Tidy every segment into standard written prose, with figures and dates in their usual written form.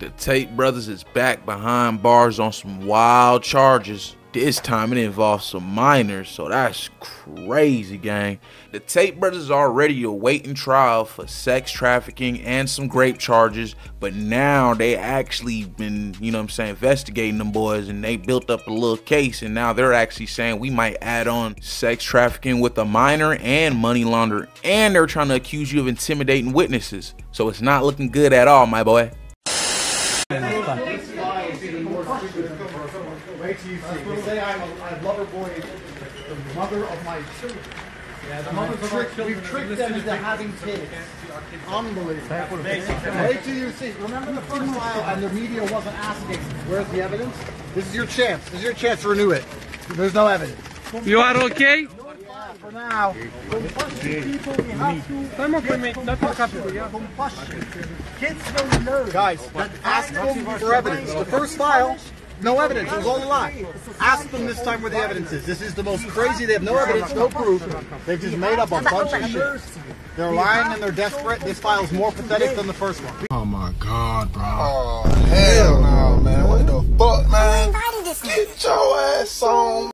The Tate brothers is back behind bars on some wild charges. This time it involves some minors, so that's crazy, gang. The Tate brothers are already awaiting trial for sex trafficking and some rape charges, but now they actually been, investigating them boys, and they built up a little case, and now they're actually saying we might add on sex trafficking with a minor and money laundering, and they're trying to accuse you of intimidating witnesses. So it's not looking good at all, my boy. Wait till you see. They say I'm loverboy, the mother of my children. Yeah, the mother of our children. We've tricked them into having kids. Unbelievable. Wait till you see. Remember the first trial and the media wasn't asking, where's the evidence? This is your chance. This is your chance to renew it. There's no evidence. You are okay? Yeah, for now. Kids don't know. Guys, ask them for evidence. The first file. No evidence. It was all a lie. Ask them this time where the evidence is. This is the most crazy. They have no evidence, no proof. They've just made up a bunch of shit. They're lying and they're desperate. This file is more pathetic than the first one. Oh my God, bro. Oh, hell no, man. What the fuck, man? Get your ass on.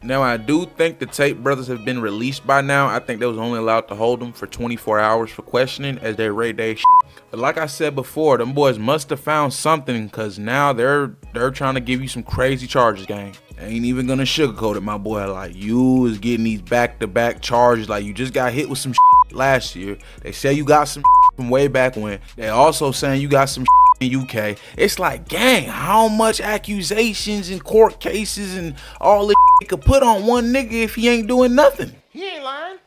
Now, I do think the Tate brothers have been released by now. I think they was only allowed to hold them for 24 hours for questioning as they raid their shit. But like I said before, them boys must have found something, because now they're trying to give you some crazy charges, gang. Ain't even gonna sugarcoat it, my boy. Like, you is getting these back-to-back charges. Like, you just got hit with some shit last year. They say you got some shit from way back when. They also saying you got some shit in UK. It's like, gang, how much accusations and court cases and all this shit could put on one nigga if he ain't doing nothing? He ain't lying.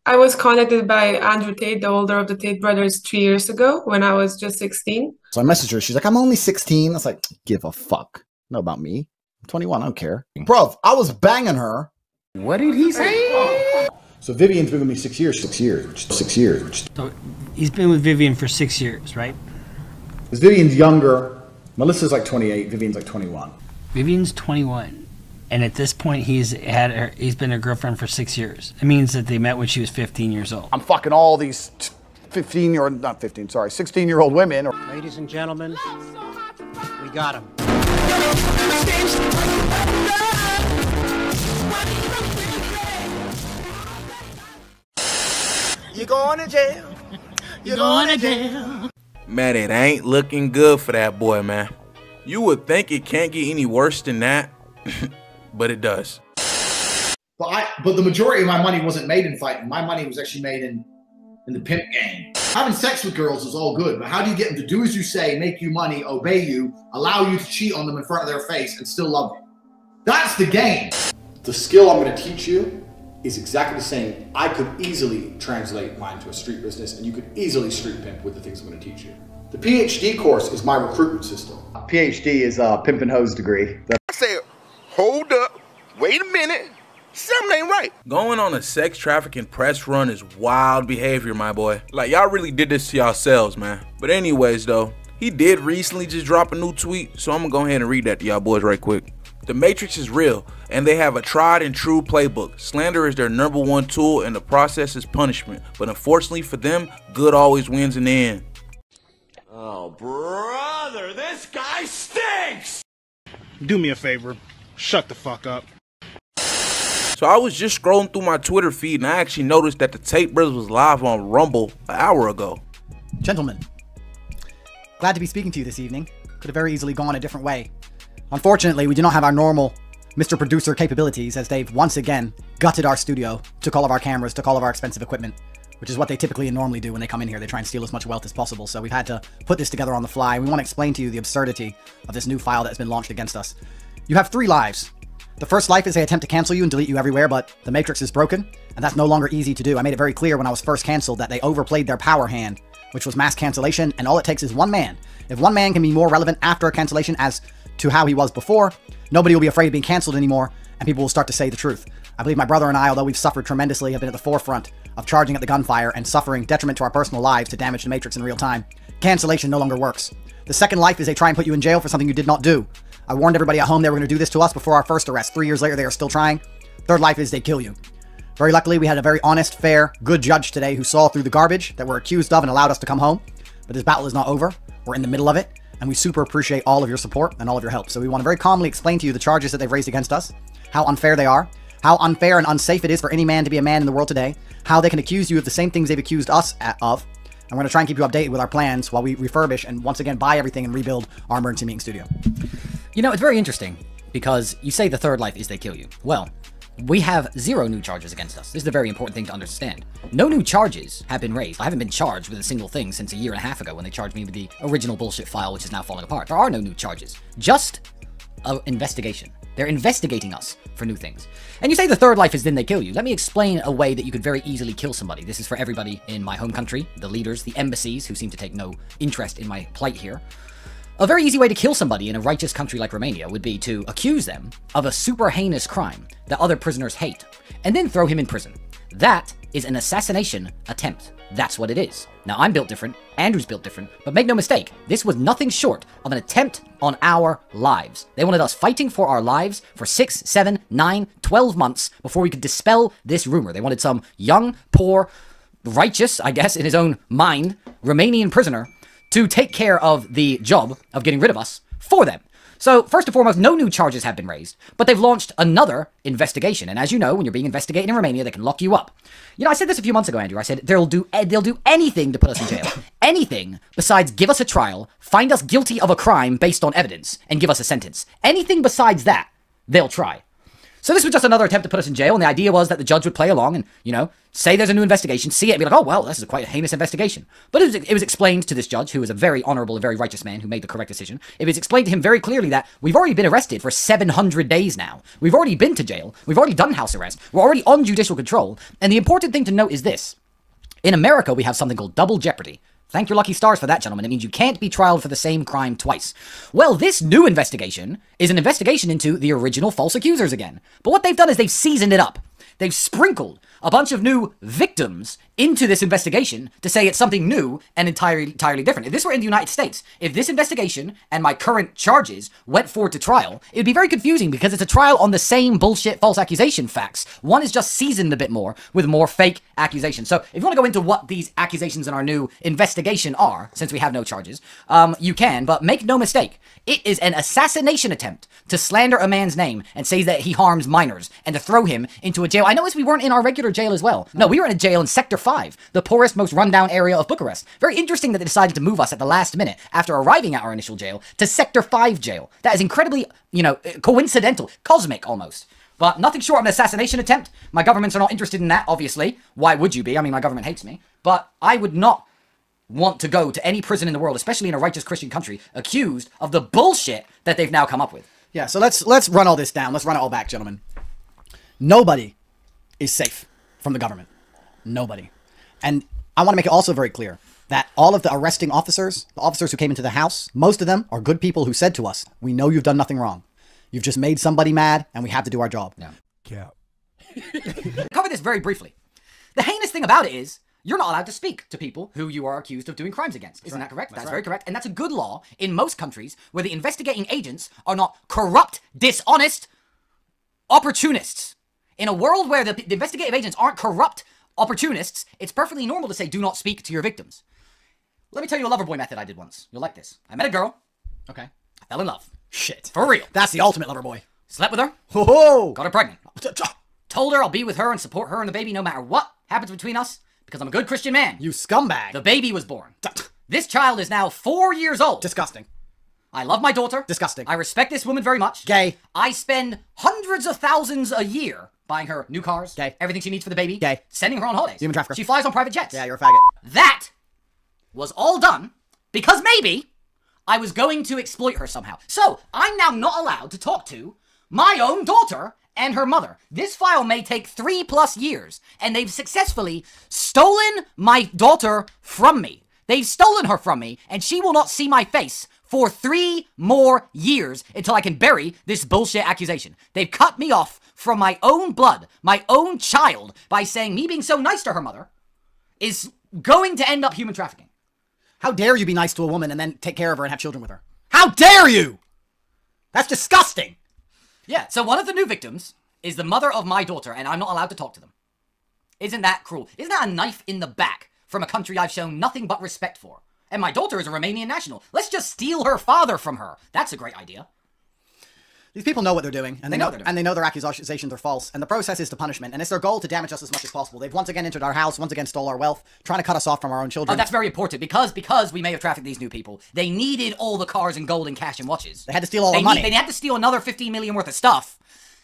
I was contacted by Andrew Tate, the older of the Tate brothers, 3 years ago when I was just 16. So I messaged her. She's like, I'm only 16. I was like, give a fuck. Know about me. I'm 21. I don't care. Bruv, I was banging her. What did he say? So Vivian's been with me 6 years. 6 years. 6 years. So he's been with Vivian for 6 years, right? Because Vivian's younger. Melissa's like 28. Vivian's like 21. Vivian's 21. And at this point, he's been her girlfriend for 6 years. It means that they met when she was 15 years old. I'm fucking all these 16-year-old women. Ladies and gentlemen, we got him. You going to jail. You going to jail. Man, it ain't looking good for that boy, man. You would think it can't get any worse than that. But it does. But the majority of my money wasn't made in fighting. My money was actually made in the pimp game. Having sex with girls is all good, but how do you get them to do as you say, make you money, obey you, allow you to cheat on them in front of their face, and still love you? That's the game. The skill I'm going to teach you is exactly the same. I could easily translate mine to a street business, and you could easily street pimp with the things I'm going to teach you. The PhD course is my recruitment system. PhD is a pimp and hose degree. I said, hold up, wait a minute, something ain't right. Going on a sex trafficking press run is wild behavior, my boy. Like, y'all really did this to yourselves, man. But anyways, though, he did recently just drop a new tweet, so I'm gonna go ahead and read that to y'all boys right quick. The Matrix is real, and they have a tried and true playbook. Slander is their #1 tool, and the process is punishment. But unfortunately for them, good always wins in the end. Oh, brother, this guy stinks! Do me a favor. Shut the fuck up. So I was just scrolling through my Twitter feed, and I actually noticed that the Tate brothers was live on Rumble an hour ago. Gentlemen, glad to be speaking to you this evening. Could have very easily gone a different way. Unfortunately, we do not have our normal Mr. Producer capabilities, as they've once again gutted our studio, took all of our cameras, took all of our expensive equipment, which is what they typically and normally do when they come in here. They try and steal as much wealth as possible. So we've had to put this together on the fly. We want to explain to you the absurdity of this new file that's been launched against us. You have 3 lives. The first life is they attempt to cancel you and delete you everywhere, but the Matrix is broken, and that's no longer easy to do. I made it very clear when I was first canceled that they overplayed their power hand, which was mass cancellation, and all it takes is one man. If one man can be more relevant after a cancellation as to how he was before, nobody will be afraid of being canceled anymore, and people will start to say the truth. I believe my brother and I, although we've suffered tremendously, have been at the forefront of charging at the gunfire and suffering detriment to our personal lives to damage the Matrix in real time. Cancellation no longer works. The second life is they try and put you in jail for something you did not do. I warned everybody at home they were going to do this to us before our first arrest. 3 years later, they are still trying. Third life is they kill you. Very luckily, we had a very honest, fair, good judge today who saw through the garbage that we're accused of and allowed us to come home. But this battle is not over. We're in the middle of it, and we super appreciate all of your support and all of your help. So we want to very calmly explain to you the charges that they've raised against us, how unfair they are, how unfair and unsafe it is for any man to be a man in the world today, how they can accuse you of the same things they've accused us of, and we're going to try and keep you updated with our plans while we refurbish and once again buy everything and rebuild our emergency meeting studio. You know, it's very interesting because you say the third life is they kill you. Well, we have 0 new charges against us. This is a very important thing to understand. No new charges have been raised. I haven't been charged with a single thing since a year and a half ago when they charged me with the original bullshit file, which is now falling apart. There are no new charges. Just an investigation. They're investigating us for new things. And you say the third life is then they kill you. Let me explain a way that you could very easily kill somebody. This is for everybody in my home country, the leaders, the embassies, who seem to take no interest in my plight here. A very easy way to kill somebody in a righteous country like Romania would be to accuse them of a super heinous crime that other prisoners hate, and then throw him in prison. That is an assassination attempt. That's what it is. Now, I'm built different, Andrew's built different, but make no mistake, this was nothing short of an attempt on our lives. They wanted us fighting for our lives for 6, 7, 9, 12 months before we could dispel this rumor. They wanted some young, poor, righteous, I guess, in his own mind, Romanian prisoner to take care of the job of getting rid of us for them. So, first and foremost, no new charges have been raised, but they've launched another investigation. And as you know, when you're being investigated in Romania, they can lock you up. You know, I said this a few months ago, Andrew. I said they'll do anything to put us in jail. Anything besides give us a trial, find us guilty of a crime based on evidence, and give us a sentence. Anything besides that, they'll try. So this was just another attempt to put us in jail, and the idea was that the judge would play along and, you know, say there's a new investigation, see it, and be like, oh, well, this is quite a heinous investigation. But it was explained to this judge, who is a very honorable and very righteous man who made the correct decision. It was explained to him very clearly that we've already been arrested for 700 days now. We've already been to jail. We've already done house arrest. We're already on judicial control. And the important thing to note is this. In America, we have something called double jeopardy. Thank your lucky stars for that, gentlemen. It means you can't be trialed for the same crime twice. Well, this new investigation is an investigation into the original false accusers again. But what they've done is they've seasoned it up. They've sprinkled a bunch of new victims into this investigation to say it's something new and entirely different. If this were in the United States, if this investigation and my current charges went forward to trial, it would be very confusing because it's a trial on the same bullshit false accusation facts. One is just seasoned a bit more with more fake accusations. So if you want to go into what these accusations in our new investigation are, since we have no charges, you can, but make no mistake, it is an assassination attempt to slander a man's name and say that he harms minors and to throw him into a jail. I noticed we weren't in our regular jail as well. No, we were in a jail in Sector 5, the poorest, most rundown area of Bucharest. Very interesting that they decided to move us at the last minute after arriving at our initial jail to Sector 5 jail. That is incredibly, you know, coincidental, cosmic almost. But nothing short of an assassination attempt. My governments are not interested in that, obviously. Why would you be? I mean, my government hates me. But I would not want to go to any prison in the world, especially in a righteous Christian country, accused of the bullshit that they've now come up with. Yeah, so let's run all this down. Let's run it all back, gentlemen. Nobody is safe from the government. Nobody. And I want to make it also very clear that all of the arresting officers, the officers who came into the house, most of them are good people who said to us, we know you've done nothing wrong. You've just made somebody mad and we have to do our job. Yeah. Cap. Cover this very briefly. The heinous thing about it is you're not allowed to speak to people who you are accused of doing crimes against. Isn't that correct? That's very correct. And that's a good law in most countries where the investigating agents are not corrupt, dishonest opportunists. In a world where the investigative agents aren't corrupt opportunists, it's perfectly normal to say, do not speak to your victims. Let me tell you a loverboy method I did once. You'll like this. I met a girl. Okay. I fell in love. Shit. For real. That's the ultimate lover boy. Slept with her. Ho-ho! Got her pregnant. Told her I'll be with her and support her and the baby no matter what happens between us because I'm a good Christian man. You scumbag. The baby was born. This child is now 4 years old. Disgusting. I love my daughter. Disgusting. I respect this woman very much. Gay. I spend hundreds of thousands a year buying her new cars. Gay. Everything she needs for the baby. Gay. Sending her on holidays. Human trafficker. She flies on private jets. Yeah, you're a faggot. That was all done because maybe I was going to exploit her somehow. So I'm now not allowed to talk to my own daughter and her mother. This file may take 3+ years, and they've successfully stolen my daughter from me. They've stolen her from me, and she will not see my face for 3 more years until I can bury this bullshit accusation. They've cut me off from my own blood, my own child, by saying me being so nice to her mother is going to end up human trafficking. How dare you be nice to a woman and then take care of her and have children with her? How dare you? That's disgusting. Yeah, so one of the new victims is the mother of my daughter, and I'm not allowed to talk to them. Isn't that cruel? Isn't that a knife in the back from a country I've shown nothing but respect for? And my daughter is a Romanian national. Let's just steal her father from her. That's a great idea. These people know what they're doing, and they know what they're doing. and they know their accusations are false, and the process is to punishment, and it's their goal to damage us as much as possible. They've once again entered our house, once again stole our wealth, trying to cut us off from our own children. Oh, that's very important, because we may have trafficked these new people. They needed all the cars and gold and cash and watches. They had to steal all the money. They had to steal another 15 million worth of stuff.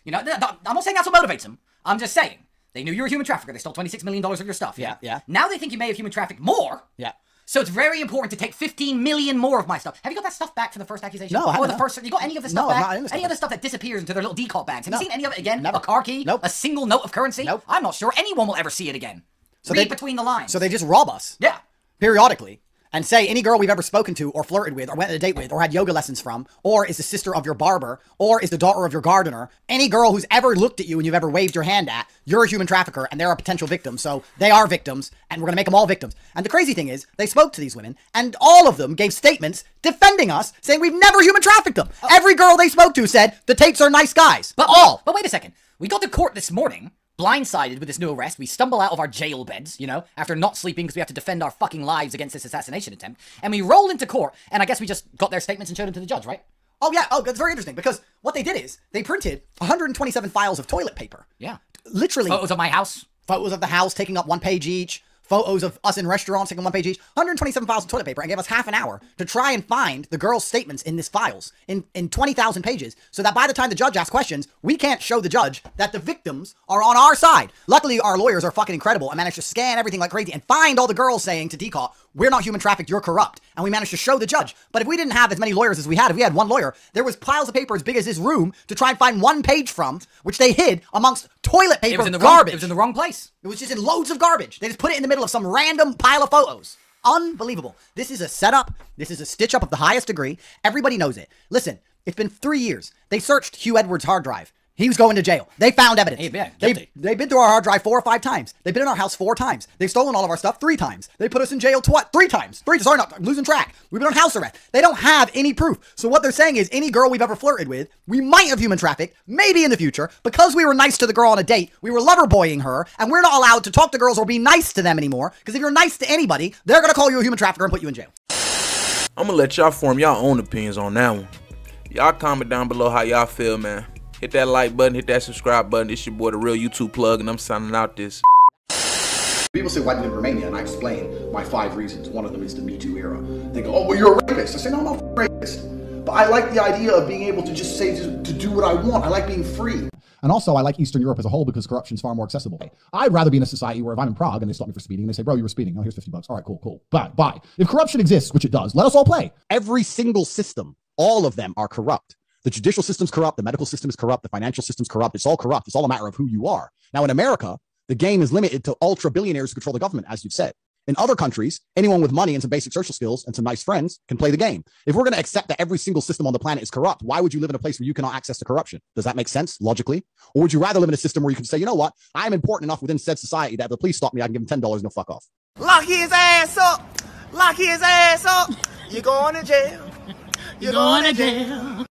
You know, I'm not saying that's what motivates them. I'm just saying. They knew you were a human trafficker. They stole $26 million of your stuff. Yeah. Now they think you may have human trafficked more. Yeah. So it's very important to take 15 million more of my stuff. Have you got that stuff back from the first accusation? No, I haven't. You got any of the stuff back? Any of the stuff that disappears into their little default bags? Have you seen any of it again? Never. A car key? Nope. A single note of currency? Nope. I'm not sure anyone will ever see it again. So read between the lines. So they just rob us. Yeah. Periodically. And say any girl we've ever spoken to or flirted with or went on a date with or had yoga lessons from or is the sister of your barber or is the daughter of your gardener, any girl who's ever looked at you and you've ever waved your hand at, you're a human trafficker and they're a potential victim. So they are victims and we're going to make them all victims. And the crazy thing is they spoke to these women and all of them gave statements defending us saying we've never human trafficked them. Every girl they spoke to said the Tates are nice guys. But wait a second. We got to court this morning. Blindsided with this new arrest, we stumble out of our jail beds, you know, after not sleeping because we have to defend our fucking lives against this assassination attempt, and we roll into court, and I guess we just got their statements and showed them to the judge, right? Oh, yeah. Oh, that's very interesting, because what they did is they printed 127 files of toilet paper. Yeah. Literally. Photos of my house. Photos of the house taking up 1 page each. Photos of us in restaurants taking 1 page each. 127 files of toilet paper, and gave us half an hour to try and find the girls' statements in these files in 20,000 pages, so that by the time the judge asks questions, we can't show the judge that the victims are on our side. Luckily, our lawyers are fucking incredible and managed to scan everything like crazy and find all the girls saying to DCAW, we're not human trafficked, you're corrupt. And we managed to show the judge. But if we didn't have as many lawyers as we had, if we had one lawyer, there was piles of paper as big as this room to try and find 1 page from, which they hid amongst toilet paper garbage. It was in the wrong place. It was just in loads of garbage. They just put it in the middle of some random pile of photos. Unbelievable. This is a setup. This is a stitch up of the highest degree. Everybody knows it. Listen, it's been 3 years. They searched Hugh Edwards' hard drive. He was going to jail. They found evidence. They've been through our hard drive 4 or 5 times. They've been in our house 4 times. They've stolen all of our stuff 3 times. They put us in jail 3 times. I'm losing track. We've been on house arrest. They don't have any proof. So what they're saying is any girl we've ever flirted with, we might have human trafficked, maybe in the future, because we were nice to the girl on a date, we were loverboying her, and we're not allowed to talk to girls or be nice to them anymore, because if you're nice to anybody, they're going to call you a human trafficker and put you in jail. I'm going to let y'all form y'all own opinions on that one. Y'all comment down below how y'all feel, man. Hit that like button, hit that subscribe button. It's your boy, the real YouTube plug, and I'm signing out this. People say, why did you live in Romania? And I explain my 5 reasons. One of them is the Me Too era. They go, oh, well, you're a rapist. I say, no, I'm not a rapist. But I like the idea of being able to just say, to do what I want. I like being free. And also, I like Eastern Europe as a whole because corruption is far more accessible. I'd rather be in a society where if I'm in Prague and they stop me for speeding and they say, bro, you were speeding. Oh, here's $50. All right, cool. Bye. If corruption exists, which it does, let us all play. Every single system, all of them are corrupt. The judicial system's corrupt. The medical system is corrupt. The financial system's corrupt. It's all corrupt. It's all a matter of who you are. Now, in America, the game is limited to ultra billionaires who control the government, as you've said. In other countries, anyone with money and some basic social skills and some nice friends can play the game. If we're going to accept that every single system on the planet is corrupt, why would you live in a place where you cannot access to corruption? Does that make sense logically? Or would you rather live in a system where you can say, you know what? I'm important enough within said society that if the police stop me, I can give them $10 and they'll fuck off. Lock his ass up. Lock his ass up. You're going to jail. You're going to jail.